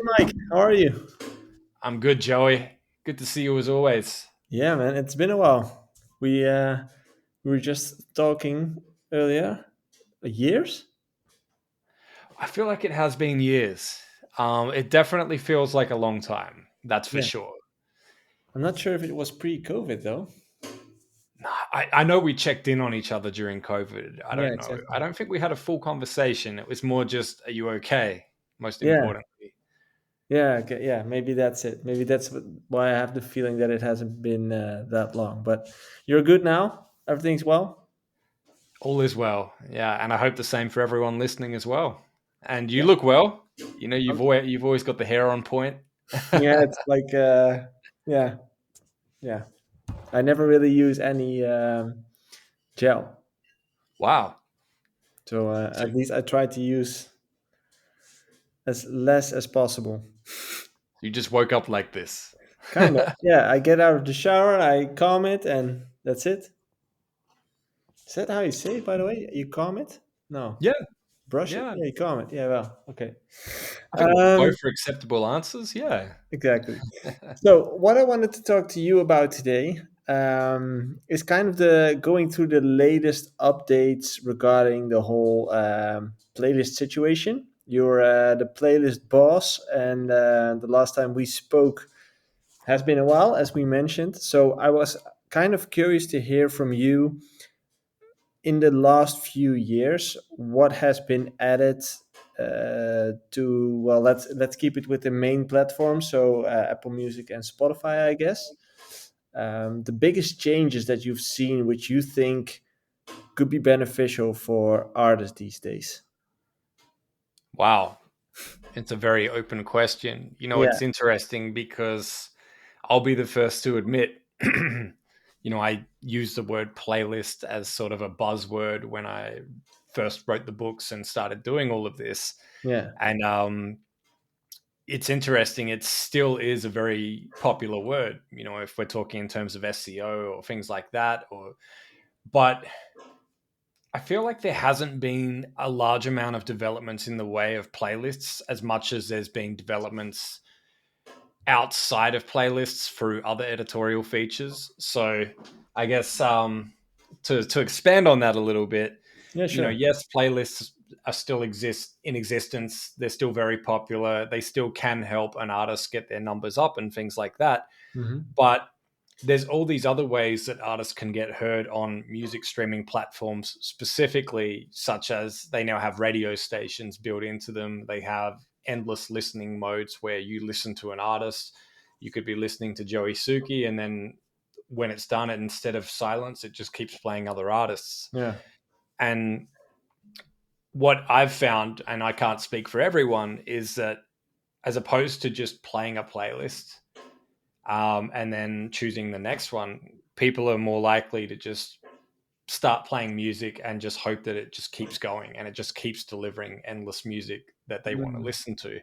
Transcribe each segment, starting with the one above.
Mike, how are you? I'm good, Joey. Good to see you as always. Yeah, man, it's been a while. We were just talking earlier. Years? I feel like it has been years. It definitely feels like a long time. That's for Yeah. sure. I'm not sure if it was pre-COVID though. I know we checked in on each other during COVID. I Yeah, don't know. I exactly. don't think we had a full conversation. It was more just, "Are you okay?" Most Yeah, importantly. yeah, okay, yeah. Maybe that's it. Maybe why I have the feeling that it hasn't been that long. But you're good now. Everything's well. All is well. Yeah, and I hope the same for everyone listening as well. And you Yeah. look well. You know, I'm- you've always got the hair on point. yeah, it's like yeah, yeah. I never really use any gel, Wow. so So at least I try to use as less as possible. you just woke up like this. Kind of. Yeah, I get out of the shower, I calm it, and that's it. Is that how you say it, by the way? You calm it? No. Yeah, Brush it? yeah. Yeah, you calm it. Yeah, well, okay. I think both Um, are acceptable answers. Yeah. exactly. So, what I wanted to talk to you about today is kind of the going through the latest updates regarding the whole playlist situation. You're the playlist boss, and the last time we spoke has been a while, as we mentioned. So I was kind of curious to hear from you in the last few years what has been added to. Well, let's keep it with the main platform, so Apple Music and Spotify, I guess. The biggest changes that you've seen, which you think could be beneficial for artists these days. Wow. It's a very open question. Yeah. It's interesting because I'll be the first to admit, I use the word playlist as sort of a buzzword when I first wrote the books and started doing all of this. Yeah. And it's interesting. It still is a very popular word, if we're talking in terms of SEO or things like that. But I feel like there hasn't been a large amount of developments in the way of playlists as much as there's been developments outside of playlists through other editorial features. So I guess to expand on that a little bit, Yeah, sure. yes, playlists are still exist in existence. They're still very popular. They still can help an artist get their numbers up and things like that. Hmm. But there's all these other ways that artists can get heard on music streaming platforms, specifically, such as they now have radio stations built into them. They have endless listening modes where you listen to an artist. You could be listening to Joey Suki, and then when it's done, instead of silence, it just keeps playing other artists. Yeah. And what I've found, and I can't speak for everyone, is that as opposed to just playing a playlist, and then choosing the next one, people are more likely to just start playing music and just hope that it just keeps going and it just keeps delivering endless music that they want to Mm. listen to.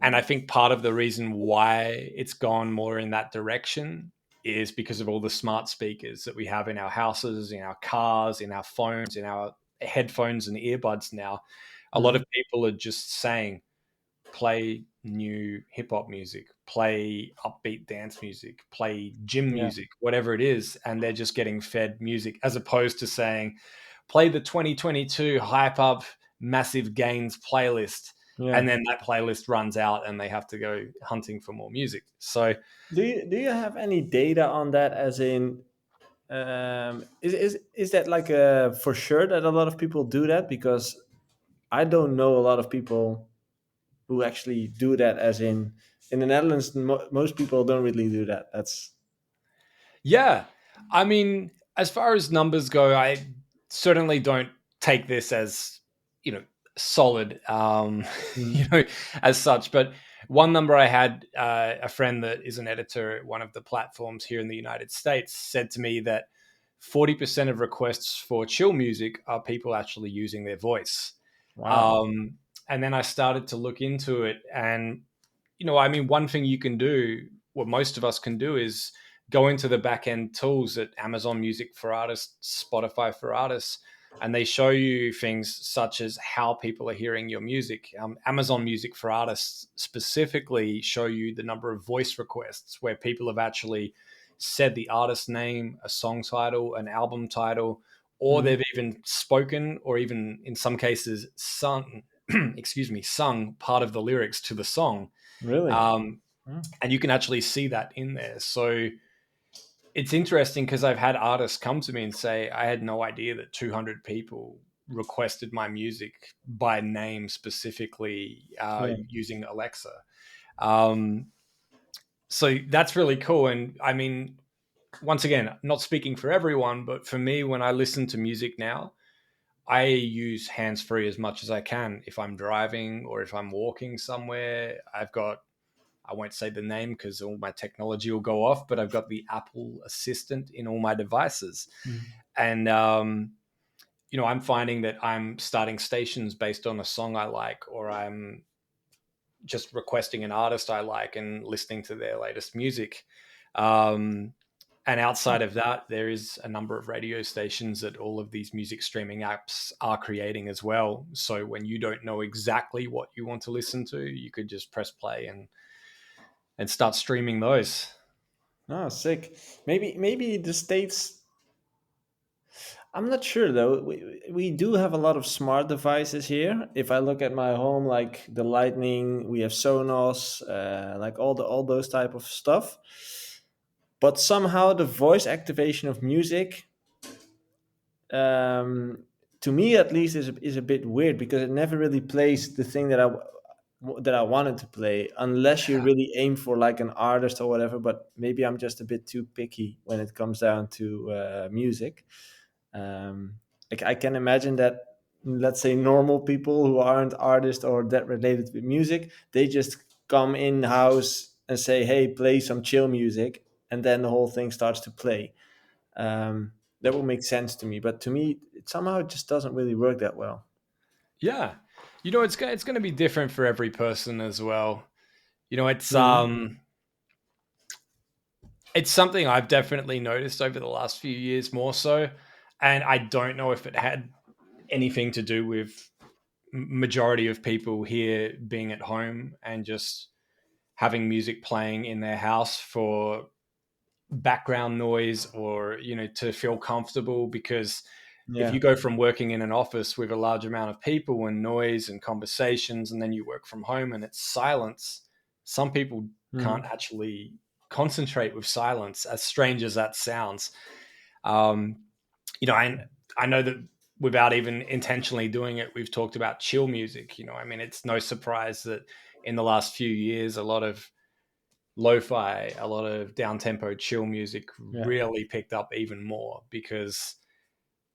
And I think part of the reason why it's gone more in that direction is because of all the smart speakers that we have in our houses, in our cars, in our phones, in our headphones and earbuds now. A lot Mhm. of people are just saying, play new hip hop music, play upbeat dance music, play gym Yeah. music, whatever it is. And they're just getting fed music as opposed to saying, play the 2022 hype up massive gains playlist. And Yeah. then that playlist runs out and they have to go hunting for more music. So, Do you have any data on that? As in, is that like a for sure that a lot of people do that? Because I don't know a lot of people who actually do that. As in the Netherlands, most people don't really do that. That's yeah, I mean, as far as numbers go, I certainly don't take this as, you know, solid, Mhm. as such. But one number I had, a friend that is an editor at one of the platforms here in the United States said to me that 40% of requests for chill music are people actually using their voice. Wow. Um, and then I started to look into it, and I mean, one thing you can do, what most of us can do, is go into the back end tools at Amazon Music for Artists, Spotify for Artists, and they show you things such as how people are hearing your music. Amazon Music for Artists specifically show you the number of voice requests where people have actually said the artist name, a song title, an album title, or Mhm. they've even spoken, or even in some cases sung excuse me, sung part of the lyrics to the song. Really? um, Oh. and you can actually see that in there. So it's interesting because I've had artists come to me and say, I had no idea that 200 people requested my music by name specifically, Yeah. using Alexa. Um, so that's really cool. And I mean, once again, not speaking for everyone, but for me, when I listen to music now, I use hands free as much as I can. If I'm driving or if I'm walking somewhere, I've got, I won't say the name because all my technology will go off, but I've got the Apple Assistant in all my devices. Mhm. And, I'm finding that I'm starting stations based on a song I like, or I'm just requesting an artist I like and listening to their latest music. Um, and outside of that, there is a number of radio stations that all of these music streaming apps are creating as well. So when you don't know exactly what you want to listen to, you could just press play and start streaming those. Oh, sick. Maybe the states. I'm not sure though. We do have a lot of smart devices here. If I look at my home, like the Lightning, we have Sonos, like all those type of stuff. But somehow the voice activation of music, um, to me at least, is a bit weird because it never really plays the thing that I wanted to play, unless you really aim for like an artist or whatever. But maybe I'm just a bit too picky when it comes down to music. Um, like I can imagine that, let's say, normal people who aren't artists or that related with music, they just come in house and say, "Hey, play some chill music," and then the whole thing starts to play. That will make sense to me, but to me, it somehow just doesn't really work that well. Yeah. It's going to be different for every person as well. It's Mhm. it's something I've definitely noticed over the last few years more so, and I don't know if it had anything to do with majority of people here being at home and just having music playing in their house for background noise, or to feel comfortable. Because if Yeah. you go from working in an office with a large amount of people and noise and conversations, and then you work from home and it's silence, some people can't Mhm. actually concentrate with silence, as strange as that sounds. um, I know that without even intentionally doing it, we've talked about chill music. I mean, it's no surprise that in the last few years, a lot of lo-fi, a lot of down-tempo chill music Yeah. really picked up even more, because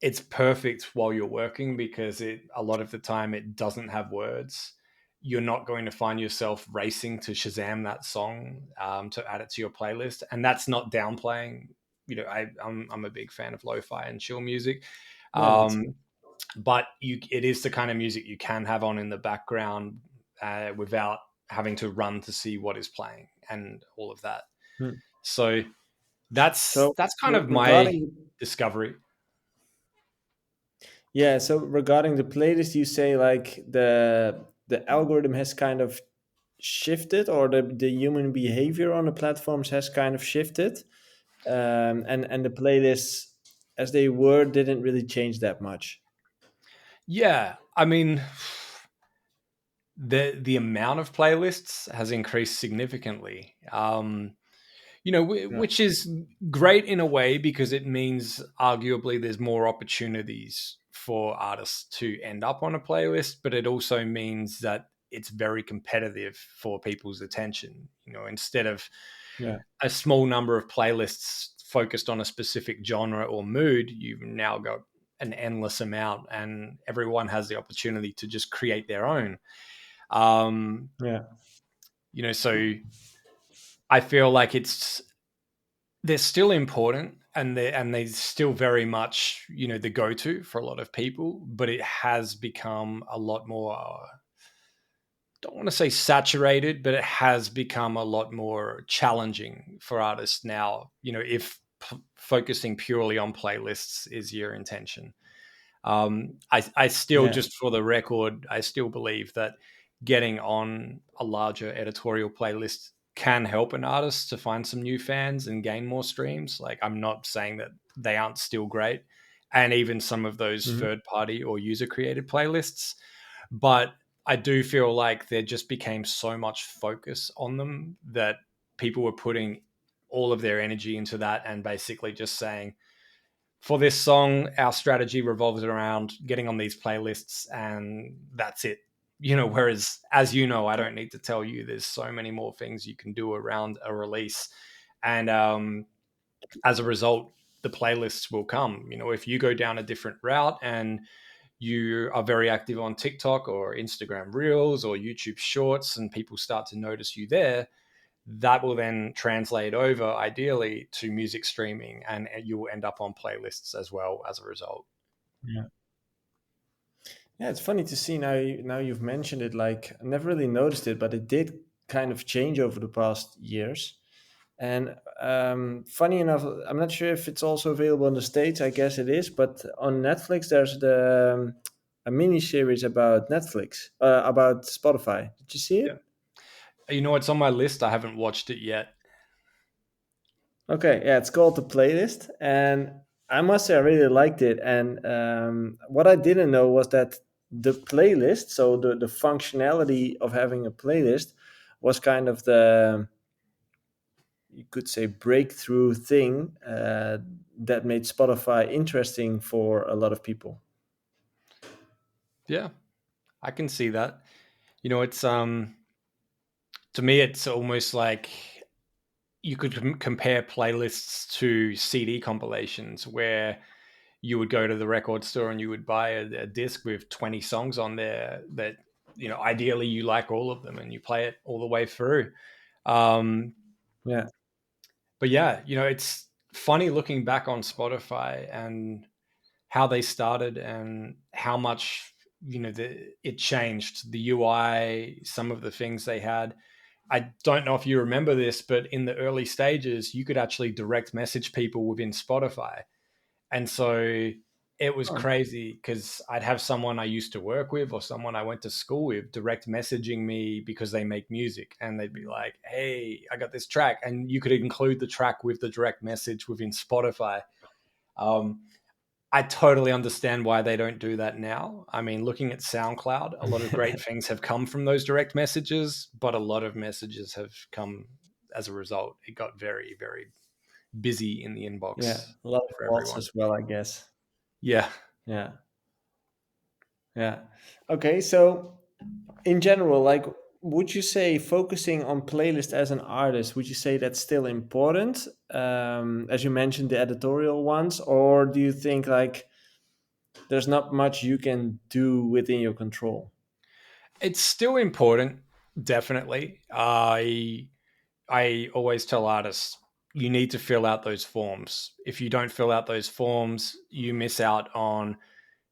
it's perfect while you're working, because a lot of the time it doesn't have words. You're not going to find yourself racing to Shazam that song, to add it to your playlist. And that's not downplaying. I'm a big fan of lo-fi and chill music. Yeah, me Um, too. but it is the kind of music you can have on in the background, without having to run to see what is playing and all of that. Hmm. So that's kind of my Regarding, discovery. yeah, so regarding the playlist, you say like the algorithm has kind of shifted, or the human behavior on the platforms has kind of shifted, and the playlists as they were didn't really change that much. Yeah, I mean, the amount of playlists has increased significantly. Yeah. Which is great in a way, because it means arguably there's more opportunities for artists to end up on a playlist, but it also means that it's very competitive for people's attention. Instead of Yeah. a small number of playlists focused on a specific genre or mood, you've now got an endless amount, and everyone has the opportunity to just create their own. Um, Yeah. so I feel like they're still important, and they're still very much the go-to for a lot of people, but it has become a lot more, don't want to say saturated, but it has become a lot more challenging for artists now, if focusing purely on playlists is your intention. I still, Yeah. just for the record, I still believe that getting on a larger editorial playlist can help an artist to find some new fans and gain more streams. Like, I'm not saying that they aren't still great, and even some of those Mhm. third party or user created playlists, but I do feel like there just became so much focus on them that people were putting all of their energy into that and basically just saying, for this song, our strategy revolves around getting on these playlists, and that's it. Whereas, as you know, I don't need to tell you, there's so many more things you can do around a release. And as a result, the playlists will come. If you go down a different route and you are very active on TikTok or Instagram Reels or YouTube Shorts, and people start to notice you there, that will then translate over ideally to music streaming, and you will end up on playlists as well as a result. Yeah. Yeah, it's funny to see now. Now you've mentioned it. Like, I never really noticed it, but it did kind of change over the past years. And funny enough, I'm not sure if it's also available in the States. I guess it is. But on Netflix, there's a mini series about Netflix, about Spotify. Did you see Yeah. it? It's on my list. I haven't watched it yet. Okay, yeah, it's called The Playlist, and I must say I really liked it. And what I didn't know was that the playlist, so the functionality of having a playlist, was kind of the, you could say, breakthrough thing that made Spotify interesting for a lot of people. Yeah, I can see that. It's to me, it's almost like you could compare playlists to CD compilations, where you would go to the record store and you would buy a disc with 20 songs on there that, ideally you like all of them and you play it all the way through. Um, Yeah, but yeah, it's funny looking back on Spotify and how they started and how much, it changed the UI, some of the things they had. I don't know if you remember this, but in the early stages, you could actually direct message people within Spotify. And so it was oh, crazy because I'd have someone I used to work with or someone I went to school with direct messaging me because they make music, and they'd be like, "Hey, I got this track." And you could include the track with the direct message within Spotify. Um, I totally understand why they don't do that now. I mean, looking at SoundCloud, a lot of great things have come from those direct messages, but a lot of messages have come as a result. It got very, very busy in the yeah, inbox a lot of for bots everyone. as well, I guess. Yeah. Yeah, yeah. Okay, so in general, like, would you say focusing on playlist as an artist, would you say that's still important, as you mentioned the editorial ones, or do you think like there's not much you can do within your control? It's still important, definitely. I always tell artists, you need to fill out those forms. If you don't fill out those forms, you miss out on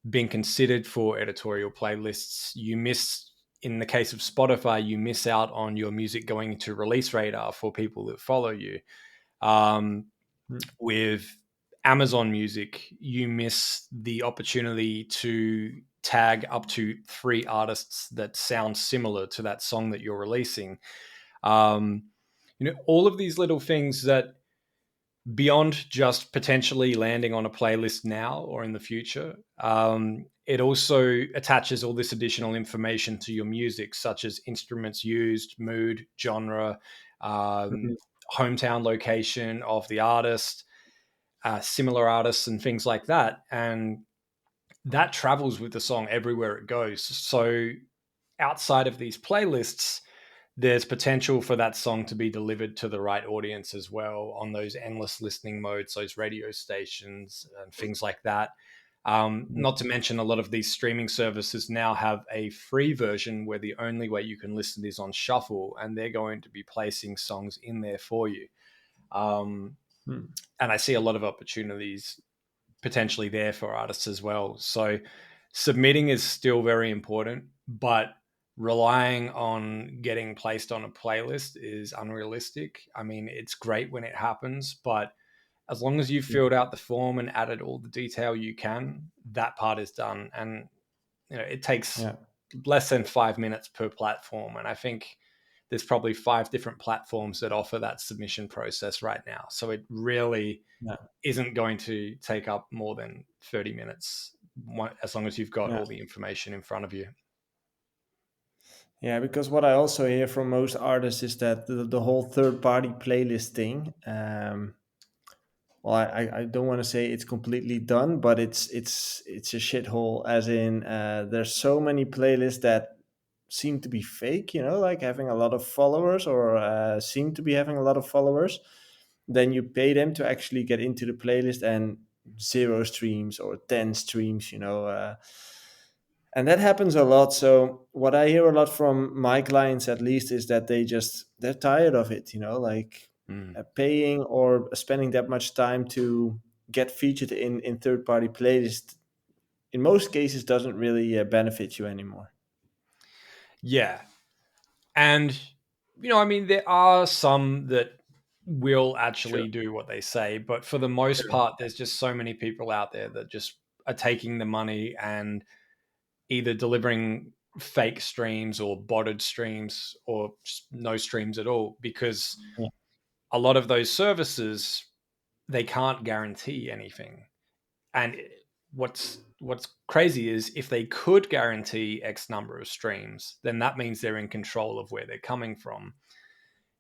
being considered for editorial playlists. You miss, in the case of Spotify, you miss out on your music going to release radar for people that follow you. Um, Hmm. with Amazon Music, you miss the opportunity to tag up to 3 artists that sound similar to that song that you're releasing. Um, all of these little things that, beyond just potentially landing on a playlist now or in the future, it also attaches all this additional information to your music, such as instruments used, mood, genre, um, Mhm. hometown location of the artist, similar artists, and things like that. And that travels with the song everywhere it goes. So outside of these playlists, there's potential for that song to be delivered to the right audience as well on those endless listening modes, those radio stations, and things like that. Not to mention, a lot of these streaming services now have a free version where the only way you can listen is on shuffle, and they're going to be placing songs in there for you. Um, Hmm. and I see a lot of opportunities potentially there for artists as well. So submitting is still very important, but relying on getting placed on a playlist is unrealistic. I mean, it's great when it happens, but as long as you've filled out the form and added all the detail you can, that part is done. And it takes Yeah. less than 5 minutes per platform. And I think there's probably 5 different platforms that offer that submission process right now. So it really Yeah. isn't going to take up more than 30 minutes as long as you've got Yeah. all the information in front of you. Yeah, because what I also hear from most artists is that the whole third party playlist thing. Well, I don't want to say it's completely done, but it's a shithole. As in, there's so many playlists that seem to be fake. Like having a lot of followers or seem to be having a lot of followers. Then you pay them to actually get into the playlist and 0 streams or 10 streams. And that happens a lot. So what I hear a lot from my clients, at least, is that they're tired of it. Like paying or spending that much time to get featured in third party playlists. In most cases, doesn't really benefit you anymore. Yeah. And, I mean, there are some that will Sure. actually do what they say, but for the most Sure. part, there's just so many people out there that just are taking the money and either delivering fake streams or botted streams or just no streams at all, because Yeah. a lot of those services, they can't guarantee anything. And what's crazy is if they could guarantee X number of streams, then that means they're in control of where they're coming from,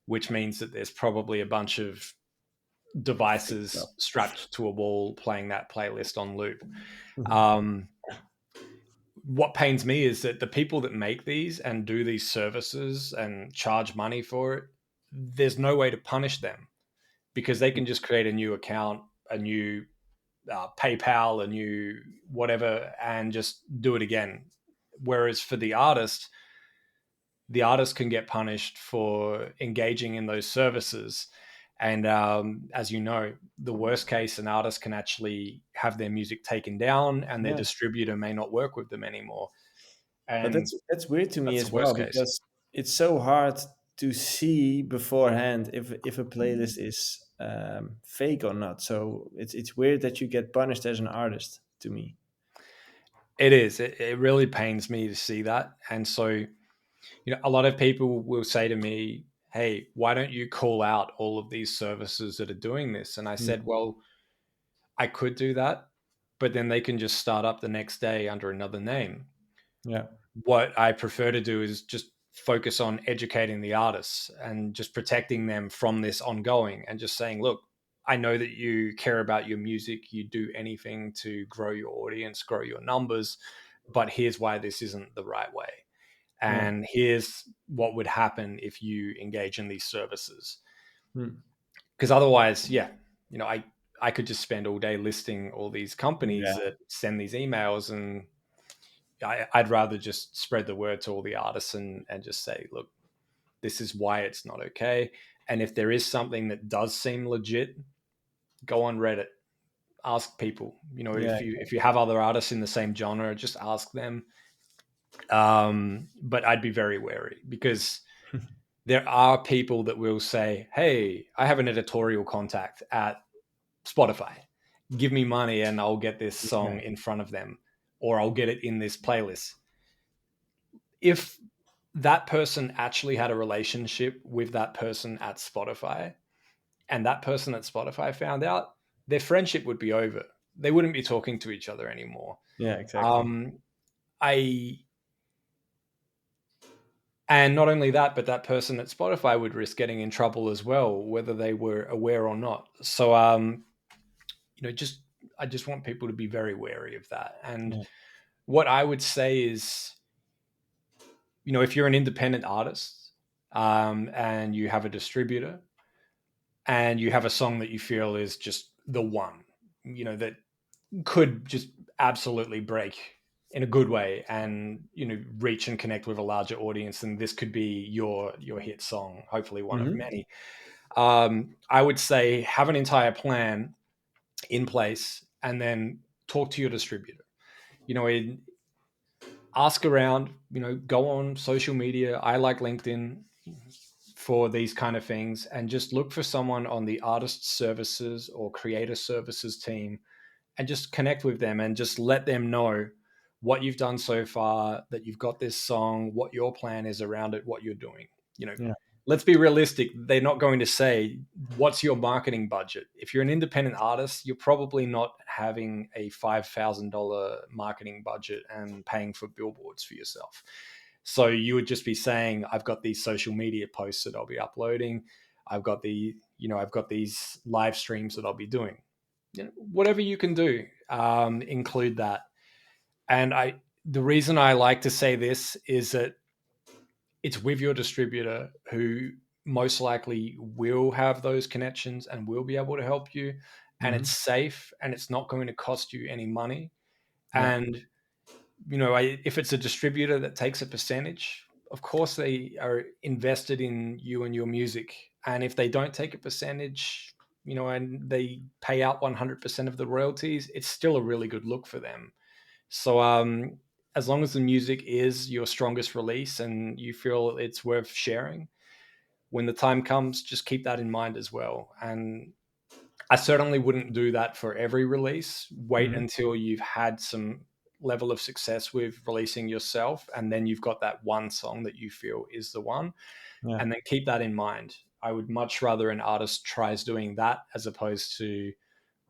which means that there's probably a bunch of Fake stuff. devices strapped to a wall playing that playlist on loop. Mhm. Um, what pains me is that the people that make these and do these services and charge money for it, there's no way to punish them because they can just create a new account, a new PayPal, a new whatever, and just do it again. Whereas for the artist can get punished for engaging in those services. And as you know, the worst case, an artist can actually have their music taken down and their Yeah. distributor may not work with them anymore. But And that's weird to me that's the as well, worst case. because it's so hard to see beforehand if a playlist is fake or not. So it's weird that you get punished as an artist. To me. It is. It really pains me to see that. And so, a lot of people will say to me, hey, why don't you call out all of these services that are doing this? And I said, Mm. well, I could do that, but then they can just start up the next day under another name. Yeah. What I prefer to do is just focus on educating the artists and just protecting them from this ongoing and just saying, look, I know that you care about your music, you do anything to grow your audience, grow your numbers, but here's why this isn't the right way. Yeah. And here's what would happen if you engage in these services. Mm. Because otherwise, yeah, I could just spend all day listing all these companies Yeah. that send these emails, and I'd rather just spread the word to all the artists and just say, look, this is why it's not okay. And if there is something that does seem legit, go on Reddit, ask people. Yeah. If you have other artists in the same genre, just ask them. But I'd be very wary because there are people that will say, hey, I have an editorial contact at Spotify. Give me money and I'll get this Yeah. song in front of them, or I'll get it in this playlist. If that person actually had a relationship with that person at Spotify and that person at Spotify found out, their friendship would be over. They wouldn't be talking to each other anymore. Yeah. Exactly. Um, I And not only that, but that person at Spotify would risk getting in trouble as well, whether they were aware or not. So, just I just want people to be very wary of that. And Yeah. what I would say is, if you're an independent artist and you have a distributor and you have a song that you feel is just the one, that could just absolutely break in a good way and reach and connect with a larger audience, and this could be your hit song, hopefully one of Hmm. many. I would say have an entire plan in place and then talk to your distributor. Ask around, go on social media. I like LinkedIn for these kind of things, and just look for someone on the artist services or creator services team and just connect with them and just let them know what you've done so far, that you've got this song, what your plan is around it, what you're doing. You know, Yeah. let's be realistic. They're not going to say, what's your marketing budget? If you're an independent artist, you're probably not having a $5,000 marketing budget and paying for billboards for yourself. So you would just be saying, I've got these social media posts that I'll be uploading. I've got these live streams that I'll be doing. You know, whatever you can do, include that. And the reason I like to say this is that it's with your distributor, who most likely will have those connections and will be able to help you. And Mm-hmm. it's safe and it's not going to cost you any money. Yeah. And, if it's a distributor that takes a percentage, of course they are invested in you and your music. And if they don't take a percentage, and they pay out 100% of the royalties, it's still a really good look for them. So, as long as the music is your strongest release and you feel it's worth sharing, when the time comes, just keep that in mind as well. And I certainly wouldn't do that for every release. Wait Mm-hmm. until you've had some level of success with releasing yourself, and then you've got that one song that you feel is the one, Yeah. and then keep that in mind. I would much rather an artist tries doing that as opposed to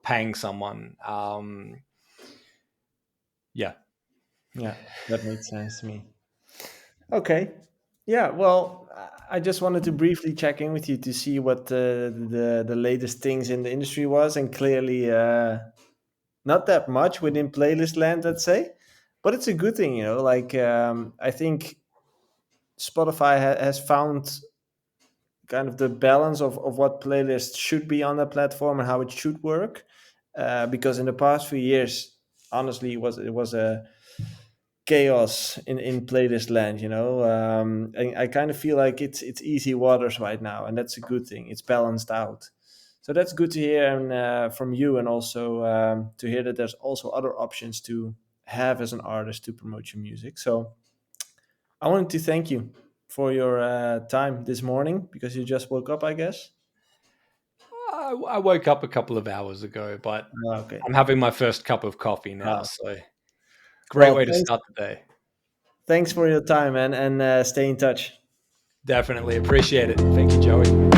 paying someone. Yeah. Yeah. That makes sense to me. Okay. Yeah. Well, I just wanted to briefly check in with you to see what the latest things in the industry was, and clearly not that much within playlist land, let's say. But it's a good thing, Like I think Spotify has found kind of the balance of what playlists should be on the platform and how it should work. Because in the past few years, honestly, it was a chaos in playlist land. And I kind of feel like it's easy waters right now, and that's a good thing. It's balanced out. So that's good to hear, and from you, and also to hear that there's also other options to have as an artist to promote your music. So I wanted to thank you for your time this morning, because you just woke up, I guess. I woke up a couple of hours ago, but Okay. I'm having my first cup of coffee now. Uh, So great well, way to thanks. start the day. Thanks for your time, man, and stay in touch. Definitely appreciate it. Thank you, Joey.